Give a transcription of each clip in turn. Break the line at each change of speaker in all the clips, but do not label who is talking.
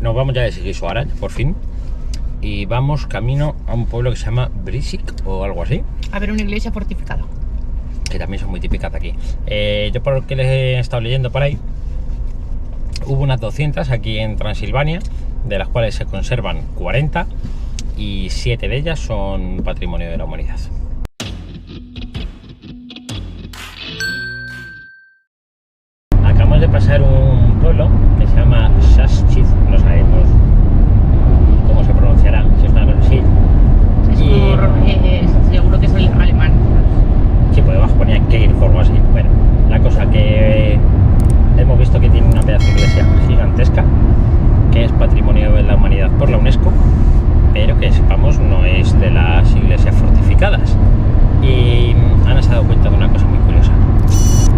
nos vamos ya de Sighisoara, por fin. Y vamos camino a un pueblo que se llama Břišť o algo así.
A ver una iglesia fortificada.
Que también son muy típicas de aquí. Yo por lo que les he estado leyendo por ahí, hubo unas 200 aquí en Transilvania, de las cuales se conservan 40 y 7 de ellas son patrimonio de la humanidad. Acabamos de pasar un pueblo que se llama Šaštín, no sabemos cómo se pronunciará, si es una cosa así.
Seguro que es el alemán.
Sí, por debajo ponía Keir o algo así. Bueno, la cosa que hemos visto que tiene una pedazo de iglesia gigantesca, que es patrimonio de la humanidad por la UNESCO, pero que sepamos no es de las iglesias fortificadas. Y Ana se ha dado cuenta de una cosa muy curiosa.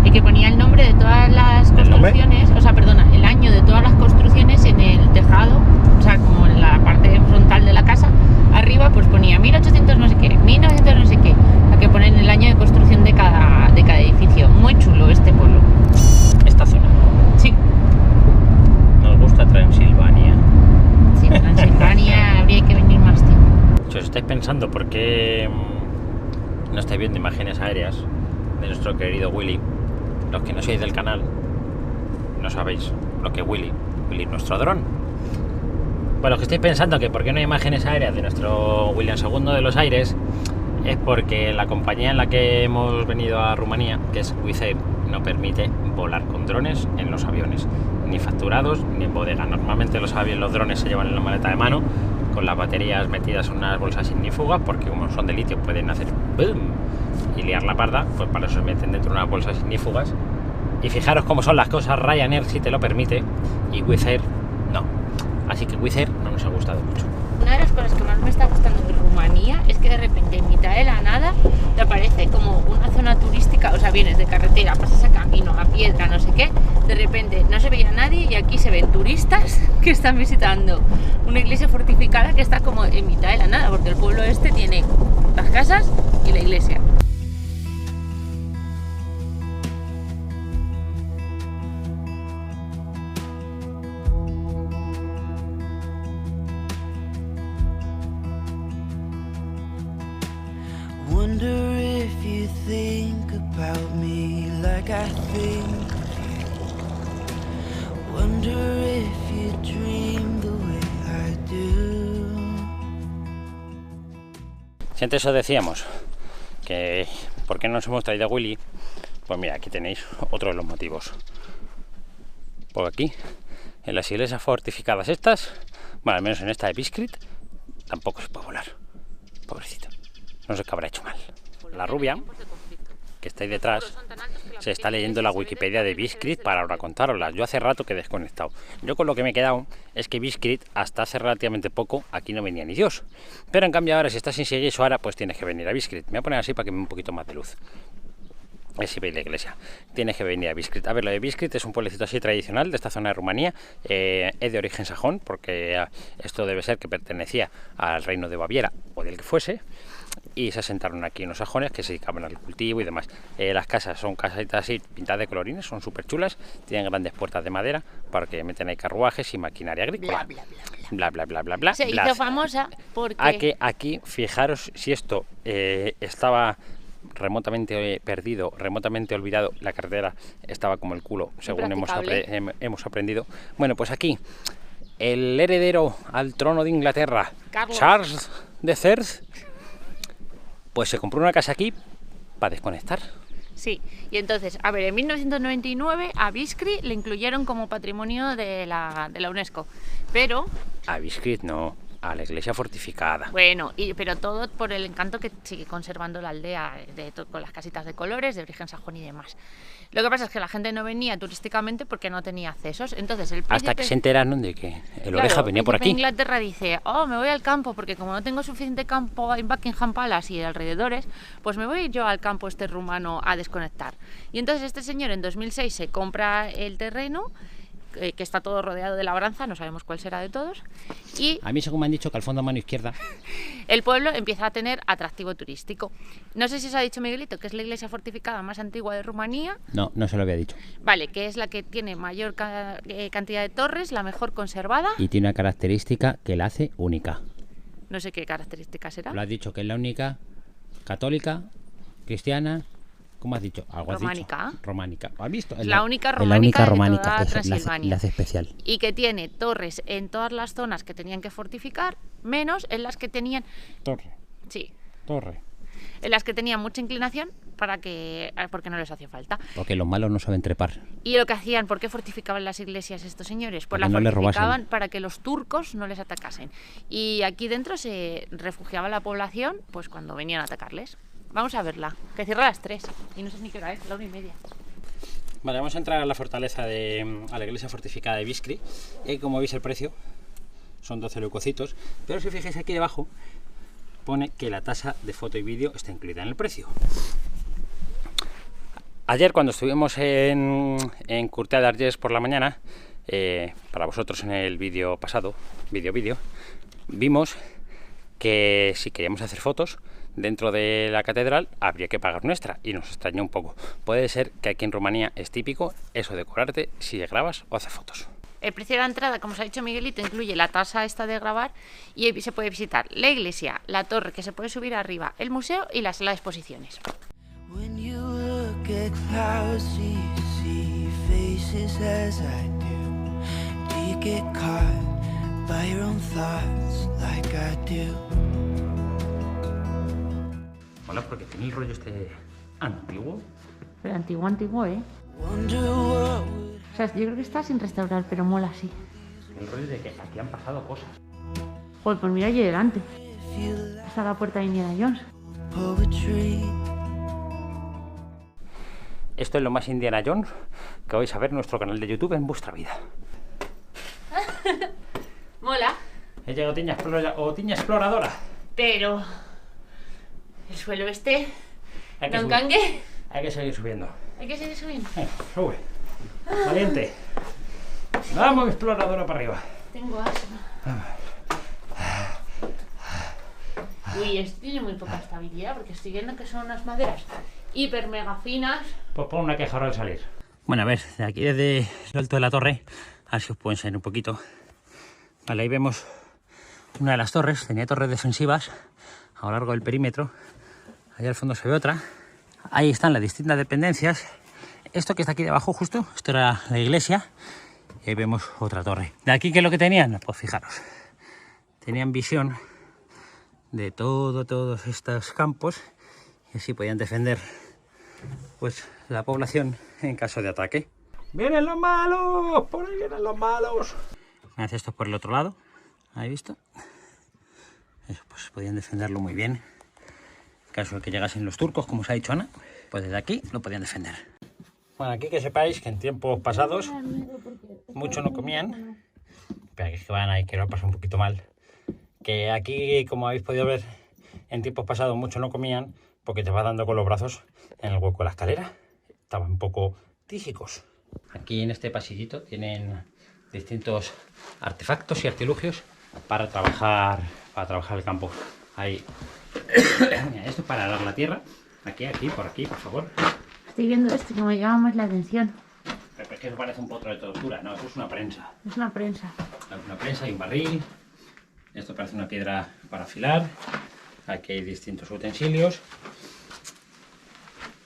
Y que ponía el nombre de todas las construcciones, o sea, perdona, el año de todas las construcciones en el tejado, o sea, como en la parte frontal de la casa, arriba pues ponía 1800 no sé qué, 1900 no sé qué, o sea, que ponen el año de construcción de cada edificio. Muy chulo este pueblo.
Esta zona.
Sí.
Nos gusta Transilvania.
Sí, Transilvania habría que venir más tiempo.
Si os estáis pensando por qué no estáis viendo imágenes aéreas de nuestro querido Willy, los que no sois del canal no sabéis lo que Willy nuestro dron. Bueno, los que estáis pensando que por qué no hay imágenes aéreas de nuestro William II de los aires, es porque la compañía en la que hemos venido a Rumanía, que es Wizz Air, no permite volar con drones en los aviones, ni facturados ni en bodega. Normalmente los drones se llevan en la maleta de mano con las baterías metidas en unas bolsas ignífugas, porque como son de litio pueden hacer boom y liar la parda, pues para eso se meten dentro de unas bolsas ignífugas. Y fijaros cómo son las cosas, Ryanair sí te lo permite y Wizz Air no. Así que Wizz Air no nos ha gustado mucho.
Una de las cosas que más me está gustando de Rumanía es que de repente en mitad de la nada te aparece como una zona turística, o sea, vienes de carretera, pasas a camino, a piedra, no sé qué, de repente no se veía nadie y aquí se ven turistas que están visitando una iglesia fortificada que está como en mitad de la nada, porque el pueblo este tiene las casas y la iglesia.
Wonder if you think about me like I think of you. Wonder if you dream the way I do.
Si antes os decíamos que por qué no nos hemos traído a Willy, pues mira, aquí tenéis otro de los motivos. Por aquí, en las iglesias fortificadas estas, bueno, al menos en esta de Břišť, tampoco se puede volar. Pobrecito. No sé qué habrá hecho mal. La rubia, que está ahí detrás, se está leyendo la Wikipedia de Břišť para ahora contároslas. Yo hace rato que he desconectado. Yo con lo que me he quedado es que Břišť hasta hace relativamente poco aquí no venía ni Dios. Pero en cambio ahora si estás en Sighisoara pues tienes que venir a Břišť. Me voy a poner así para que me dé un poquito más de luz. Si veis la iglesia, tienes que venir a Břišť. A ver, lo de Břišť es un pueblecito así tradicional de esta zona de Rumanía, es de origen sajón, porque esto debe ser que pertenecía al reino de Baviera o del que fuese, y se asentaron aquí unos sajones que se dedicaban al cultivo y demás. Las casas son casitas así pintadas de colorines, son súper chulas, tienen grandes puertas de madera para que meten ahí carruajes y maquinaria agrícola. Bla bla bla bla bla.
Se hizo famosa porque
aquí, fijaros si esto estaba remotamente perdido, remotamente olvidado, la carretera estaba como el culo, según hemos aprendido. Bueno, pues aquí el heredero al trono de Inglaterra, Charles III, pues se compró una casa aquí para desconectar.
Sí, y entonces, a ver, en 1999 a Břišť le incluyeron como patrimonio de la UNESCO, pero...
A Břišť no, a la iglesia fortificada.
Bueno, pero todo por el encanto que sigue conservando la aldea, con las casitas de colores, de origen sajón y demás. Lo que pasa es que la gente no venía turísticamente porque no tenía accesos. Entonces el príncipe,
hasta que se enteraron de que el Oreja venía por aquí.
Inglaterra dice, me voy al campo porque como no tengo suficiente campo en Buckingham Palace y alrededores, pues me voy yo al campo este rumano a desconectar. Y entonces este señor en 2006 se compra el terreno que está todo rodeado de labranza, no sabemos cuál será de todos. Y
A mí, según me han dicho, que al fondo a mano izquierda.
el pueblo empieza a tener atractivo turístico. No sé si os ha dicho Miguelito que es la iglesia fortificada más antigua de Rumanía.
No, no se lo había dicho.
Vale, que es la que tiene mayor cantidad de torres, la mejor conservada.
Y tiene una característica que la hace única.
No sé qué característica será.
Lo has dicho que es la única católica, cristiana. ¿Cómo has dicho? Algo has
Románica.
dicho. Románica. ¿Has visto?
Es la única románica de toda
Eso,
Transilvania.
la hace especial.
Y que tiene torres en todas las zonas que tenían que fortificar, menos en las que tenían,
Torre,
sí,
torre.
en las que tenían mucha inclinación porque no les hacía falta.
Porque los malos no saben trepar.
Y lo que hacían, ¿por qué fortificaban las iglesias estos señores? Pues
Para
las
que no les
fortificaban
robasen.
para que los turcos no les atacasen. Y aquí dentro se refugiaba la población pues cuando venían a atacarles. Vamos a verla, que cierra a las 3 y no sé ni qué hora es, la 1:30.
Vale, vamos a entrar a la fortaleza a la iglesia fortificada de Viskri. Y como veis el precio son 12 leucocitos. Pero si fijáis aquí debajo pone que la tasa de foto y vídeo está incluida en el precio. Ayer cuando estuvimos en Curtea de Argés por la mañana, para vosotros en el vídeo pasado, vídeo, vimos que si queríamos hacer fotos dentro de la catedral habría que pagar nuestra y nos extrañó un poco. Puede ser que aquí en Rumanía es típico eso de cobrarte si grabas o haces fotos.
El precio de la entrada, como os ha dicho Miguelito, incluye la tasa esta de grabar y se puede visitar la iglesia, la torre que se puede subir arriba, el museo y la sala de exposiciones.
When you look at clouds, do you see faces as I do? Do you get caught by your own thoughts like I do?
Mola porque tiene el rollo este antiguo.
Pero antiguo, ¿eh?
Wonder what would
O sea, yo creo que está sin restaurar, pero mola así.
El rollo de que aquí han pasado cosas.
Joder, pues mira allí delante.
if you like
Está la puerta de Indiana Jones.
poetry?
Esto es lo más Indiana Jones que vais a ver en nuestro canal de YouTube en vuestra vida.
Mola,
He llegado Tiña Exploradora.
pero el suelo este
Hay que
no
subir.
encangue.
Hay que seguir subiendo.
Hay que seguir subiendo.
Sube. Valiente. Vamos, exploradora, para arriba.
Tengo asma. Uy, esto tiene muy poca estabilidad porque estoy viendo que son unas maderas hiper mega finas.
Pues pon una queja ahora al salir. Bueno, a ver, de aquí desde el alto de la torre, a ver si os puedo enseñar un poquito. Vale, ahí vemos una de las torres, tenía torres defensivas a lo largo del perímetro. Allá al fondo se ve otra. Ahí están las distintas dependencias. Esto que está aquí debajo justo, esto era la iglesia. Y ahí vemos otra torre. ¿De aquí qué es lo que tenían? Pues fijaros, tenían visión de todos estos campos y así podían defender pues la población en caso de ataque. ¡Vienen los malos! ¡Por ahí vienen los malos! Haz esto por el otro lado, ¿habéis visto? Eso, pues podían defenderlo muy bien. En caso de que llegasen los turcos, como os ha dicho Ana, pues desde aquí lo podían defender. Bueno, aquí que sepáis que en tiempos pasados mucho no comían, pero que van ahí, que lo pasa un poquito mal. Que aquí, como habéis podido ver, en tiempos pasados mucho no comían porque te vas dando con los brazos en el hueco de la escalera. Estaban un poco tísicos. Aquí en este pasillito tienen distintos artefactos y artilugios para trabajar el campo. Ahí. Mira, esto es para arar la tierra. Aquí, por favor.
Estoy viendo esto que me llama más la atención.
Pero es que eso parece un potro de tortura. No, eso es una prensa.
Es una prensa.
Una prensa y un barril. Esto parece una piedra para afilar. Aquí hay distintos utensilios.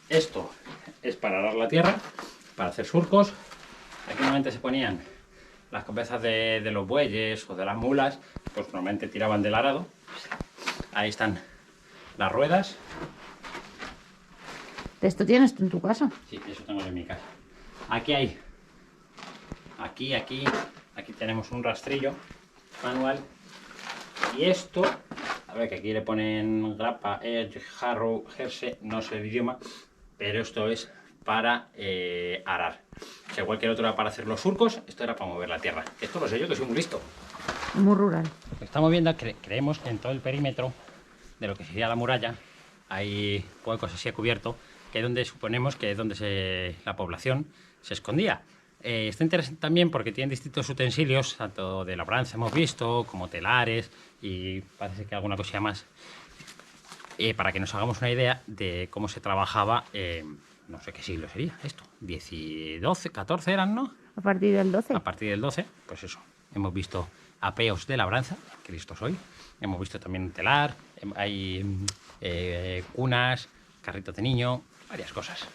Esto es para arar la tierra, para hacer surcos. Aquí normalmente se ponían las cabezas de los bueyes o de las mulas, pues normalmente tiraban del arado. Ahí están las ruedas.
¿Esto tienes tú en tu casa?
Sí, eso tengo en mi casa. Aquí hay, aquí tenemos un rastrillo manual. Y esto, a ver que aquí le ponen grappa, edge, harrow, jersey, no sé el idioma, pero esto es para arar. O sea, cualquier otro era para hacer los surcos, esto era para mover la tierra. Esto lo sé yo, que soy muy listo.
Muy rural.
Estamos viendo, creemos que en todo el perímetro de lo que sería la muralla hay huecos así a cubierto, que es donde suponemos que es donde la población se escondía. Está interesante también porque tienen distintos utensilios, tanto de labranza hemos visto, como telares y parece que alguna cosilla más, para que nos hagamos una idea de cómo se trabajaba, no sé qué siglo sería esto, 10 y 12, 14 eran, ¿no?
A partir del 12.
A partir del 12, pues eso, hemos visto apeos de labranza, Cristo soy, hemos visto también un telar, hay cunas, carritos de niño, varias cosas.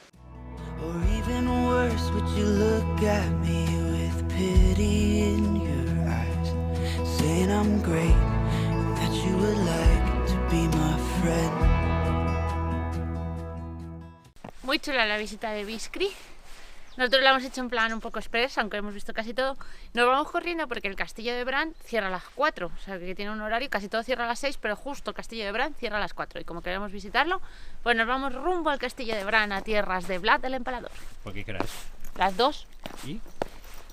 Or even worse, would you look at me with pity in your eyes, saying I'm great and that you would like to be my friend?
Muy chula la visita de Biskri. Nosotros la hemos hecho en plan un poco express, aunque hemos visto casi todo. Nos vamos corriendo porque el castillo de Bran cierra a las 4, o sea que tiene un horario, casi todo cierra a las 6, pero justo el castillo de Bran cierra a las 4. Y como queremos visitarlo, pues nos vamos rumbo al castillo de Bran, a tierras de Vlad el Empalador.
¿Por qué crees?
Las 2.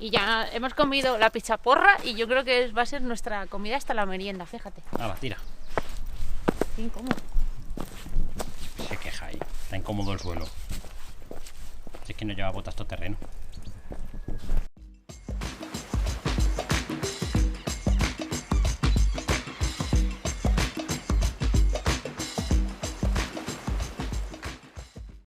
Y ya hemos comido la pizza porra y yo creo que va a ser nuestra comida hasta la merienda, fíjate.
Nada, tira.
Qué incómodo.
Se queja ahí, está incómodo el suelo. Es que no lleva botas todo terreno.